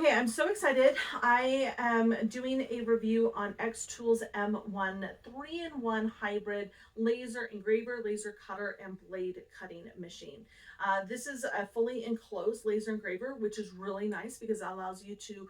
Okay, I'm so excited. I am doing a review on xTool's M1 3-in-1 hybrid laser engraver, laser cutter, and blade cutting machine. This is a fully enclosed laser engraver, which is really nice because it allows you to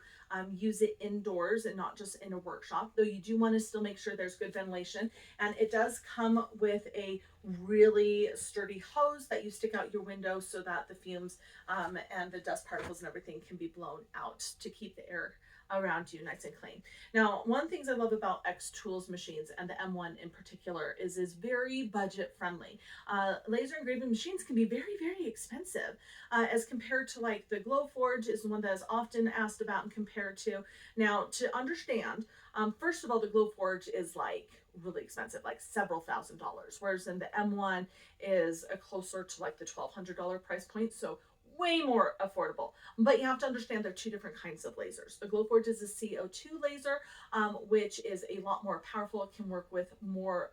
use it indoors and not just in a workshop, though you do want to still make sure there's good ventilation. And it does come with a really sturdy hose that you stick out your window so that the fumes and the dust particles and everything can be blown out to keep the air around you nice and clean. Now, one of the things I love about xTool's machines, and the M1 in particular, is very budget friendly. Laser engraving machines can be very expensive as compared to like the Glowforge is the one that is often asked about and compared to. Now, to understand, first of all, the Glowforge is like really expensive, like several $1,000s, whereas in the M1 is a closer to like the $1,200 price point. So way more affordable. But you have to understand there are two different kinds of lasers. The Glowforge is a CO2 laser, which is a lot more powerful. It can work with more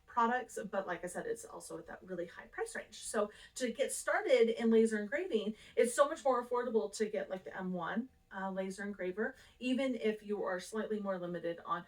products, but like I said, it's also at that really high price range. So to get started in laser engraving, it's so much more affordable to get like the M1 laser engraver, even if you are slightly more limited on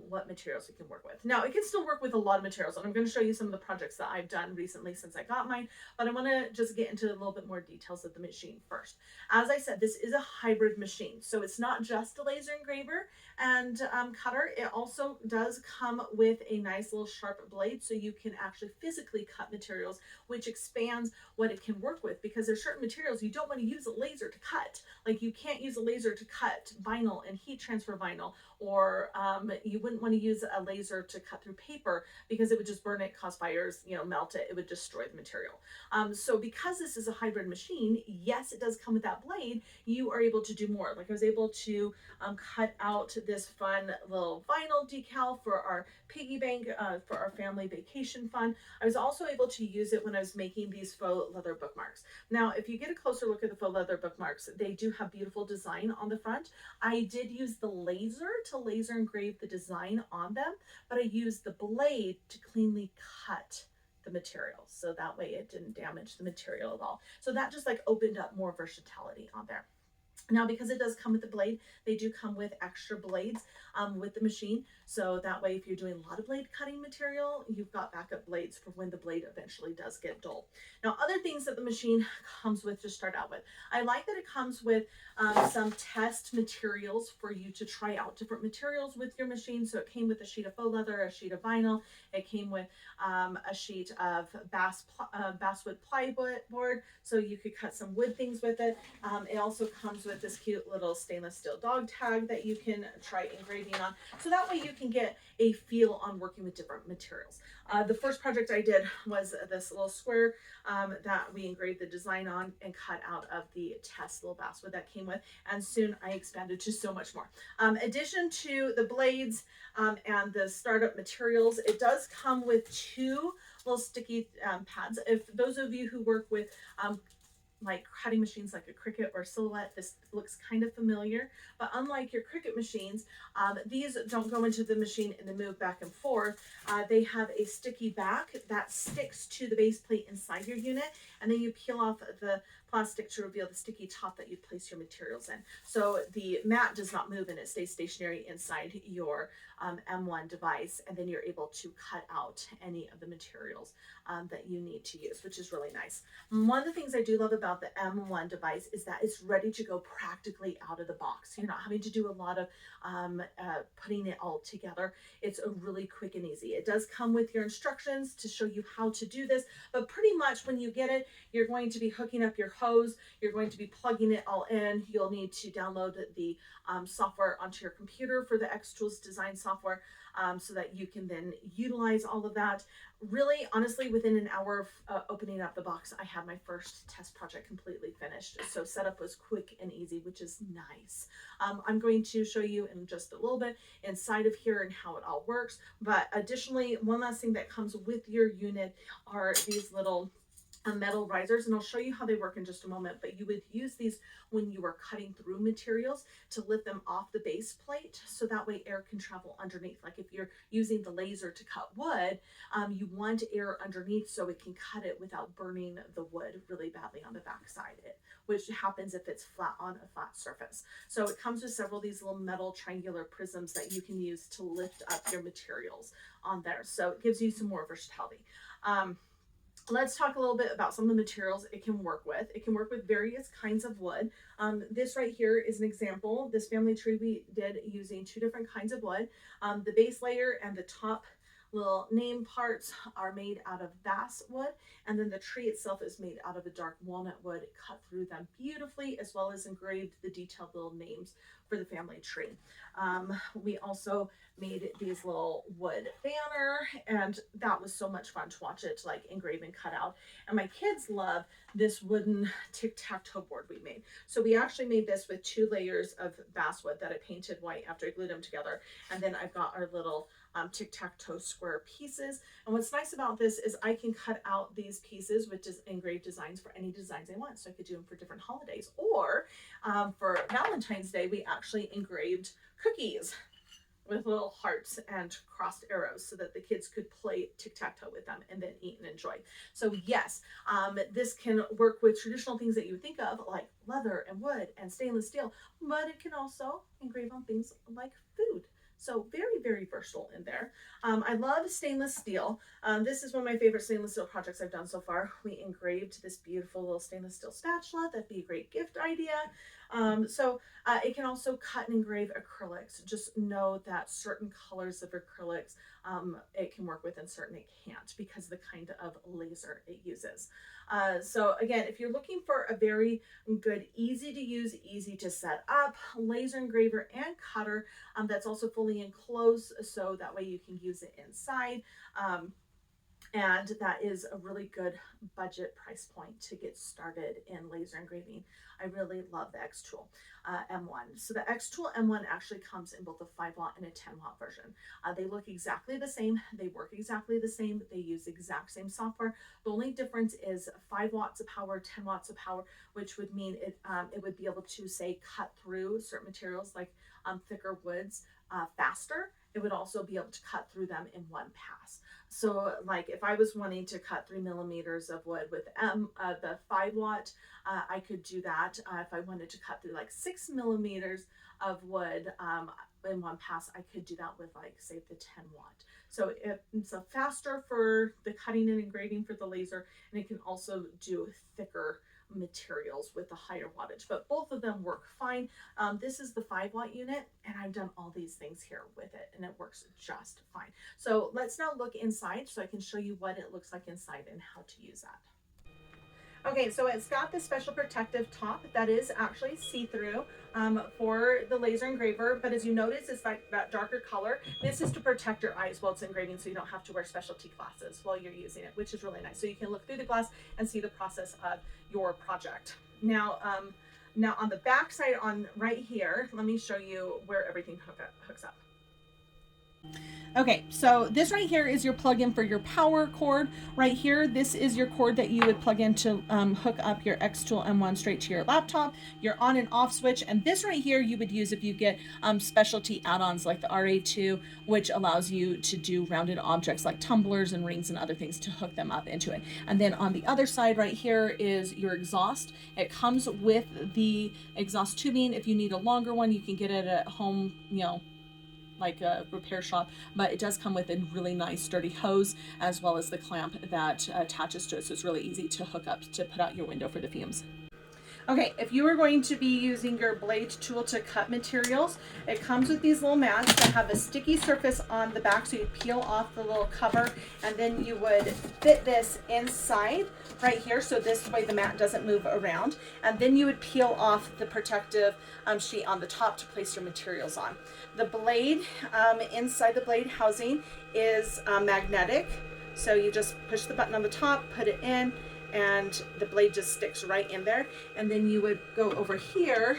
what materials you can work with. Now, it can still work with a lot of materials, and I'm going to show you some of the projects that I've done recently since I got mine, but I want to just get into a little bit more details of the machine first. As I said, this is a hybrid machine, so it's not just a laser engraver and cutter. It also does come with a nice little sharp blade, so you can actually physically cut materials, which expands what it can work with, because there's certain materials you don't want to use a laser to cut. Like you can't use a laser to cut vinyl and heat transfer vinyl, or you wouldn't want to use a laser to cut through paper because it would just burn it, cause fires, melt it, it would destroy the material. So because this is a hybrid machine, yes, it does come with that blade, you are able to do more. Like I was able to cut out this fun little vinyl decal for our piggy bank, for our family vacation fund. I was also able to use it when I was making these faux leather bookmarks. Now, if you get a closer look at the faux leather bookmarks, they do have beautiful design on the front. I did use the laser to laser engrave the design on them, but I used the blade to cleanly cut the material, so that way it didn't damage the material at all. So that just like opened up more versatility on there. Now, because it does come with the blade, they do come with extra blades with the machine. So that way, if you're doing a lot of blade cutting material, you've got backup blades for when the blade eventually does get dull. Now, other things that the machine comes with to start out with. I like that it comes with some test materials for you to try out different materials with your machine. So it came with a sheet of faux leather, a sheet of vinyl. It came with a sheet of basswood plywood, so you could cut some wood things with it. It also comes with this cute little stainless steel dog tag that you can try engraving on. So that way you can get a feel on working with different materials. The first project I did was this little square that we engraved the design on and cut out of the test little basswood that came with, and soon I expanded to so much more. Addition to the blades and the startup materials, it does come with two little sticky pads. If those of you who work with like cutting machines like a Cricut or Silhouette, this looks kind of familiar, but unlike your Cricut machines, these don't go into the machine and then move back and forth. They have a sticky back that sticks to the base plate inside your unit, and then you peel off the plastic to reveal the sticky top that you place your materials in. So the mat does not move and it stays stationary inside your M1 device, and then you're able to cut out any of the materials that you need to use, which is really nice. One of the things I do love about the M1 device is that it's ready to go practically out of the box. You're not having to do a lot of putting it all together. It's a really quick and easy. It does come with your instructions to show you how to do this, but pretty much when you get it, you're going to be hooking up your hose, you're going to be plugging it all in. You'll need to download the software onto your computer for the xTool's design software, so that you can then utilize all of that. Really, honestly, within an hour of opening up the box, I had my first test project completely finished. So setup was quick and easy, which is nice. I'm going to show you in just a little bit inside of here and how it all works. But additionally, one last thing that comes with your unit are these little metal risers, and I'll show you how they work in just a moment, but you would use these when you are cutting through materials to lift them off the base plate, so that way air can travel underneath. Like if you're using the laser to cut wood, you want air underneath so it can cut it without burning the wood really badly on the backside, which happens if it's flat on a flat surface. So it comes with several of these little metal triangular prisms that you can use to lift up your materials on there. So it gives you some more versatility. Let's talk a little bit about some of the materials it can work with. It can work with various kinds of wood. This right here is an example. This family tree we did using 2 different kinds of wood. The base layer and the top little name parts are made out of basswood, and then the tree itself is made out of a dark walnut wood, cut through them beautifully, as well as engraved the detailed little names for the family tree. We also made these little wood banner, and that was so much fun to watch it like engrave and cut out. And my kids love this wooden tic-tac-toe board we made. So we actually made this with 2 layers of basswood that I painted white after I glued them together, and then I've got our little tic-tac-toe square pieces. And what's nice about this is I can cut out these pieces with just engraved designs for any designs I want. So I could do them for different holidays, or for Valentine's Day we actually engraved cookies with little hearts and crossed arrows so that the kids could play tic-tac-toe with them and then eat and enjoy. So yes, this can work with traditional things that you would think of like leather and wood and stainless steel, but it can also engrave on things like food. So very, very versatile in there. I love stainless steel. This is one of my favorite stainless steel projects I've done so far. We engraved this beautiful little stainless steel spatula. That'd be a great gift idea. It can also cut and engrave acrylics. Just know that certain colors of acrylics it can work with and certain it can't because of the kind of laser it uses. So again, if you're looking for a very good, easy to use, easy to set up laser engraver and cutter that's also fully enclosed, so that way you can use it inside. And that is a really good budget price point to get started in laser engraving. I really love the xTool M1. So the xTool M1 actually comes in both a 5-watt and a 10-watt version. They look exactly the same. They work exactly the same. They use the exact same software. The only difference is 5 watts of power, 10 watts of power, which would mean it would be able to, say, cut through certain materials like thicker woods faster. It would also be able to cut through them in one pass. So like if I was wanting to cut 3 millimeters of wood with the 5-watt, I could do that. If I wanted to cut through like 6 millimeters of wood in one pass, I could do that with like, say, the 10-watt. So it's faster for the cutting and engraving for the laser, and it can also do thicker materials with the higher wattage, but both of them work fine. This is the 5-watt unit, and I've done all these things here with it, and it works just fine. So let's now look inside so I can show you what it looks like inside and how to use that. Okay, so it's got this special protective top that is actually see-through for the laser engraver, but as you notice, it's like that darker color. This is to protect your eyes while it's engraving, so you don't have to wear specialty glasses while you're using it, which is really nice. So you can look through the glass and see the process of your project. Now on the back side, on right here, let me show you where everything hooks up. Okay, so this right here is your plug-in for your power cord. Right here, this is your cord that you would plug in to hook up your xTool M1 straight to your laptop, your on and off switch, and this right here you would use if you get specialty add-ons like the RA2, which allows you to do rounded objects like tumblers and rings and other things to hook them up into it. And then on the other side right here is your exhaust. It comes with the exhaust tubing. If you need a longer one, you can get it at home, like a repair shop, but it does come with a really nice sturdy hose as well as the clamp that attaches to it, so it's really easy to hook up to put out your window for the fumes. Okay, if you are going to be using your blade tool to cut materials, it comes with these little mats that have a sticky surface on the back, so you peel off the little cover, and then you would fit this inside right here, so this way the mat doesn't move around, and then you would peel off the protective sheet on the top to place your materials on. The blade, inside the blade housing is magnetic, so you just push the button on the top, put it in, and the blade just sticks right in there, and then you would go over here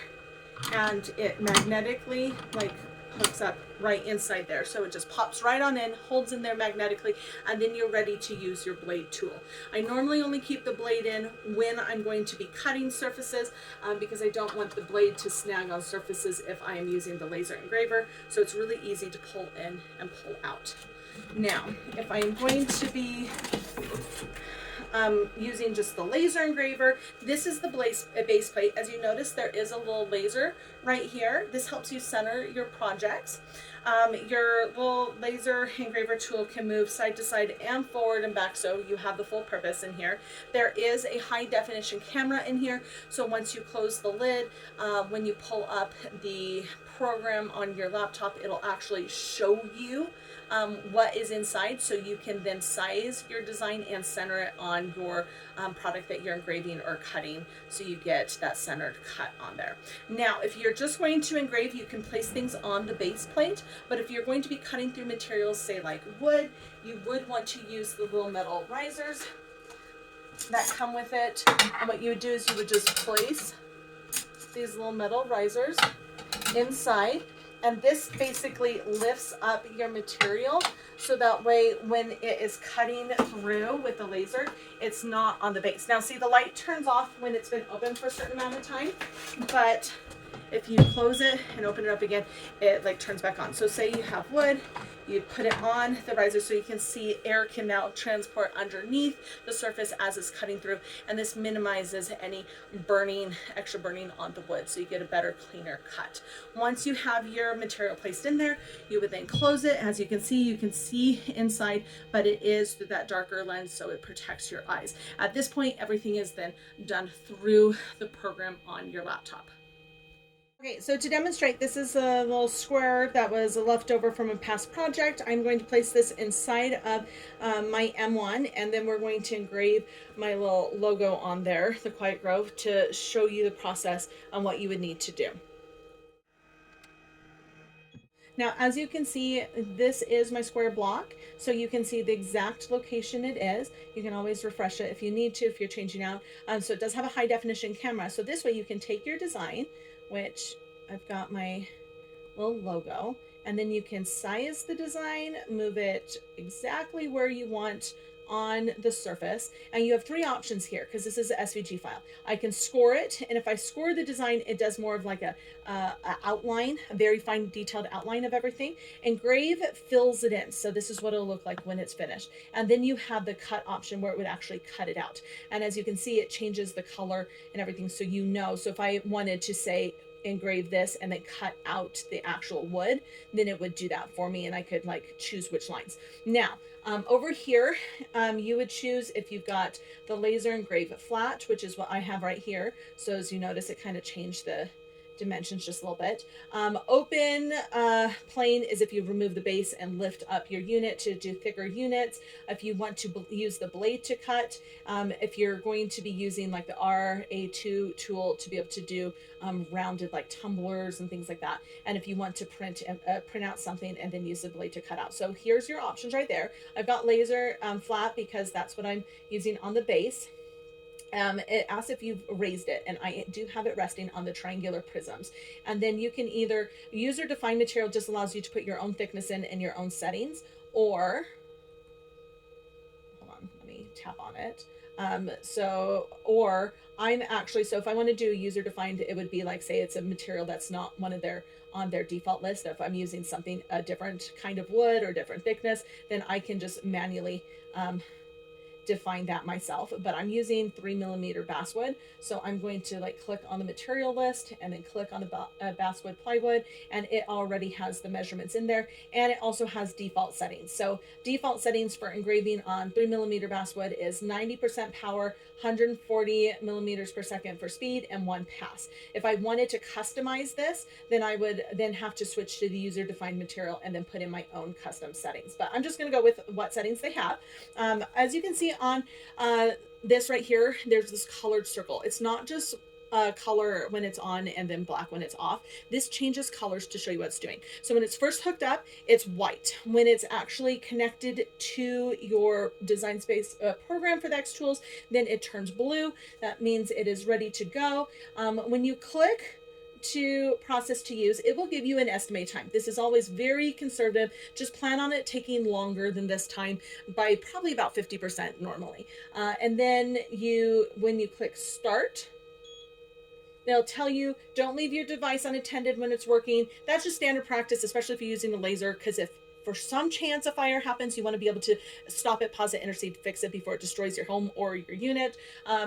and it magnetically like hooks up right inside there. So it just pops right on in, holds in there magnetically, and then you're ready to use your blade tool. I normally only keep the blade in when I'm going to be cutting surfaces because I don't want the blade to snag on surfaces if I am using the laser engraver. So it's really easy to pull in and pull out. Now, if I'm going to be using just the laser engraver, this is the base plate. As you notice, there is a little laser right here. This helps you center your projects. Your little laser engraver tool can move side to side and forward and back, so you have the full purpose in here. There is a high definition camera in here, so once you close the lid, when you pull up the program on your laptop, it'll actually show you what is inside, so you can then size your design and center it on your product that you're engraving or cutting, so you get that centered cut on there. Now, if you're just going to engrave, you can place things on the base plate, but if you're going to be cutting through materials, say like wood, you would want to use the little metal risers that come with it. And what you would do is you would just place these little metal risers inside, and this basically lifts up your material, so that way when it is cutting through with the laser, it's not on the base. Now see, the light turns off when it's been open for a certain amount of time, but if you close it and open it up again, it like turns back on. So say you have wood, you put it on the riser so you can see air can now transport underneath the surface as it's cutting through, and this minimizes any burning, extra burning on the wood, so you get a better, cleaner cut. Once you have your material placed in there, you would then close it. As you can see inside, but it is through that darker lens, so it protects your eyes. At this point, everything is then done through the program on your laptop. Okay, so to demonstrate, this is a little square that was a leftover from a past project. I'm going to place this inside of my M1, and then we're going to engrave my little logo on there, the Quiet Grove, to show you the process on what you would need to do. Now, as you can see, this is my square block, so you can see the exact location it is. You can always refresh it if you need to, if you're changing out. So it does have a high definition camera. So this way you can take your design, which I've got my little logo, and then you can size the design, move it exactly where you want on the surface. And you have three options here, because this is an SVG file. I can score it, and if I score the design, it does more of like a outline, a very fine detailed outline of everything. Engrave fills it in, so this is what it'll look like when it's finished. And then you have the cut option where it would actually cut it out, and as you can see, it changes the color and everything, so you know. So if I wanted to say engrave this and then cut out the actual wood, then it would do that for me, and I could like choose which lines. Now over here, you would choose if you've got the laser engrave flat, which is what I have right here. So as you notice, it kind of changed the dimensions just a little bit. Open plane is if you remove the base and lift up your unit to do thicker units. If you want to use the blade to cut, if you're going to be using like the RA2 tool to be able to do rounded like tumblers and things like that, and if you want to print out something and then use the blade to cut out. So here's your options right there. I've got laser flat because that's what I'm using on the base. It asks if you've raised it, and I do have it resting on the triangular prisms. And then you can either user defined material, just allows you to put your own thickness in and your own settings, or hold on, let me tap on it. Or I'm actually, so if I want to do user defined, it would be like, say it's a material that's not one of their on their default list. If I'm using something, a different kind of wood or different thickness, then I can just manually define that myself. But I'm using 3mm basswood, so I'm going to like click on the material list and then click on the basswood plywood, and it already has the measurements in there, and it also has default settings. So default settings for engraving on 3mm basswood is 90% power, 140 millimeters per second for speed, and 1 pass. If I wanted to customize this, then I would then have to switch to the user defined material and then put in my own custom settings, but I'm just going to go with what settings they have. As you can see on this right here, there's this colored circle. It's not just color when it's on and then black when it's off. This changes colors to show you what it's doing. So when it's first hooked up, it's white. When it's actually connected to your design space program for the xTools, then it turns blue. That means it is ready to go. When you click to process to use, it will give you an estimated time. This is always very conservative. Just plan on it taking longer than this time by probably about 50% normally. And then when you click start, they'll tell you don't leave your device unattended when it's working. That's just standard practice, especially if you're using the laser, because if for some chance a fire happens, you want to be able to stop it, pause it, intercede, fix it before it destroys your home or your unit.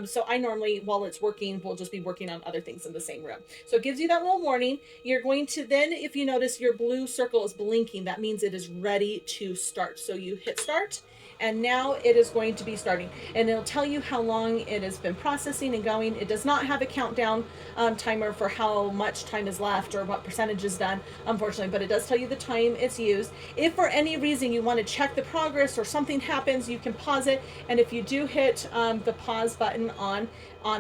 So I normally, while it's working, will just be working on other things in the same room. So it gives you that little warning. You're going to then, if you notice your blue circle is blinking, that means it is ready to start. So you hit start, and now it is going to be starting, and it'll tell you how long it has been processing and going. It does not have a countdown timer for how much time is left or what percentage is done, unfortunately, but it does tell you the time it's used. If for any reason you want to check the progress or something happens, you can pause it, and if you do hit the pause button on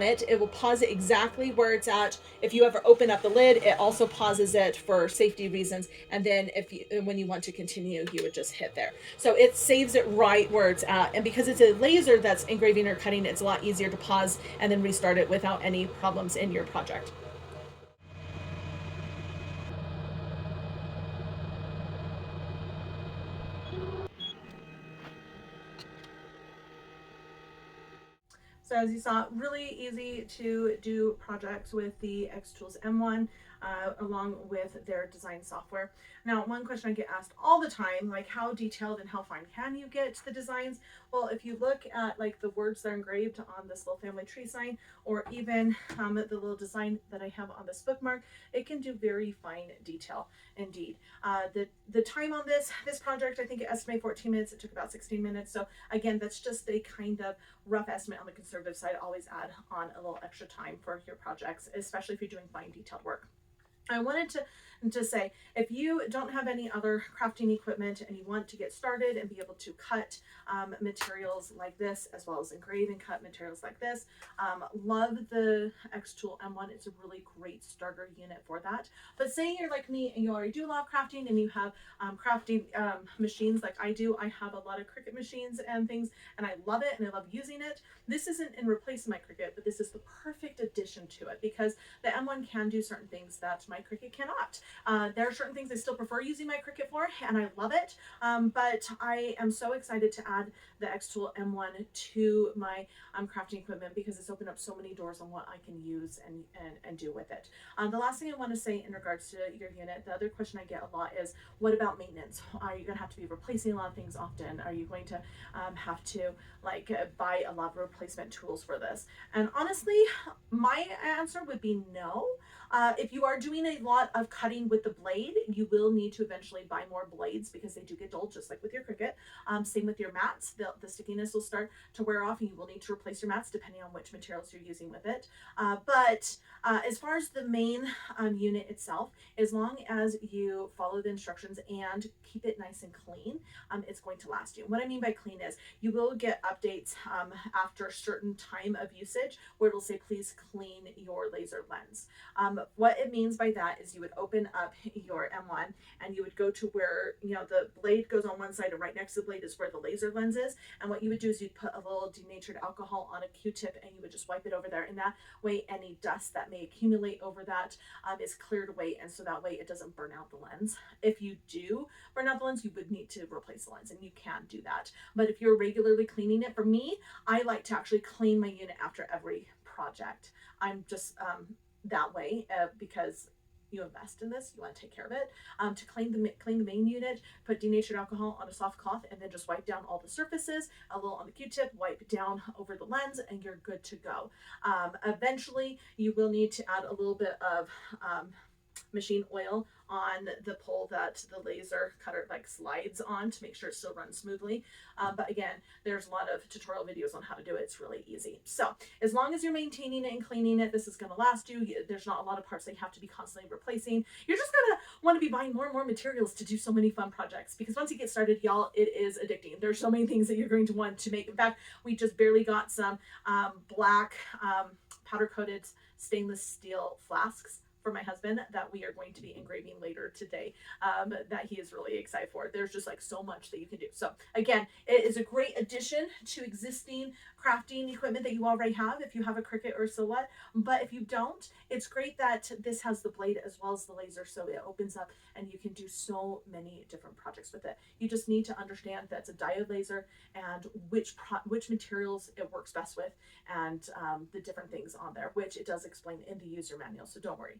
it, it will pause it exactly where it's at. If you ever open up the lid, it also pauses it for safety reasons, and then when you want to continue, you would just hit there. So it saves it right where it's at, and because it's a laser that's engraving or cutting, it's a lot easier to pause and then restart it without any problems in your project. So as you saw, really easy to do projects with the xTools M1 along with their design software. Now, one question I get asked all the time, like how detailed and how fine can you get the designs? Well, if you look at like the words that are engraved on this little family tree sign, or even the little design that I have on this bookmark, it can do very fine detail indeed. The time on this project, I think it estimated 14 minutes. It took about 16 minutes. So again, that's just a kind of rough estimate on the conservative side. Always add on a little extra time for your projects, especially if you're doing fine detailed work. I wanted to say, if you don't have any other crafting equipment and you want to get started and be able to cut materials like this, as well as engrave and cut materials like this, love the xTool M1. It's a really great starter unit for that. But say you're like me and you already do a lot of crafting and you have crafting machines like I do. I have a lot of Cricut machines and things, and I love it and I love using it. This isn't in replacing my Cricut, but this is the perfect addition to it, because the M1 can do certain things that my Cricut cannot. There are certain things I still prefer using my Cricut for, and I love it. But I am so excited to add the xTool M1 to my crafting equipment, because it's opened up so many doors on what I can use and do with it. The last thing I want to say in regards to your unit, the other question I get a lot is, what about maintenance? Are you going to have to be replacing a lot of things often? Are you going to have to buy a lot of replacement tools for this? And honestly, my answer would be no. If you are doing a lot of cutting with the blade, you will need to eventually buy more blades, because they do get dull, just like with your Cricut. Same with your mats. The stickiness will start to wear off, and you will need to replace your mats depending on which materials you're using with it. But as far as the main unit itself, as long as you follow the instructions and keep it nice and clean, it's going to last you. What I mean by clean is you will get updates after a certain time of usage where it'll say, please clean your laser lens. What it means by that is you would open up your M1 and you would go to where, the blade goes on one side, and right next to the blade is where the laser lens is. And what you would do is you'd put a little denatured alcohol on a Q-tip, and you would just wipe it over there. And that way, any dust that may accumulate over that is cleared away. And so that way it doesn't burn out the lens. If you do burn out the lens, you would need to replace the lens, and you can do that. But if you're regularly cleaning it, for me, I like to actually clean my unit after every project. I'm just that way because you invest in this, you want to take care of it. To clean the main unit, put denatured alcohol on a soft cloth, and then just wipe down all the surfaces, a little on the Q-tip, wipe down over the lens, and you're good to go. Eventually, you will need to add a little bit of machine oil on the pole that the laser cutter slides on to make sure it still runs smoothly. But again, there's a lot of tutorial videos on how to do it. It's really easy. So as long as you're maintaining it and cleaning it, this is going to last you. There's not a lot of parts that you have to be constantly replacing. You're just going to want to be buying more and more materials to do so many fun projects, because once you get started, y'all, it is addicting. There's so many things that you're going to want to make. In fact, we just barely got some black powder coated stainless steel flasks for my husband that we are going to be engraving later today, that he is really excited for. There's just like so much that you can do. So again, it is a great addition to existing crafting equipment that you already have if you have a Cricut or a Silhouette. But if you don't, it's great that this has the blade as well as the laser, so it opens up and you can do so many different projects with it. You just need to understand that it's a diode laser and which materials it works best with, and the different things on there, which it does explain in the user manual, so don't worry.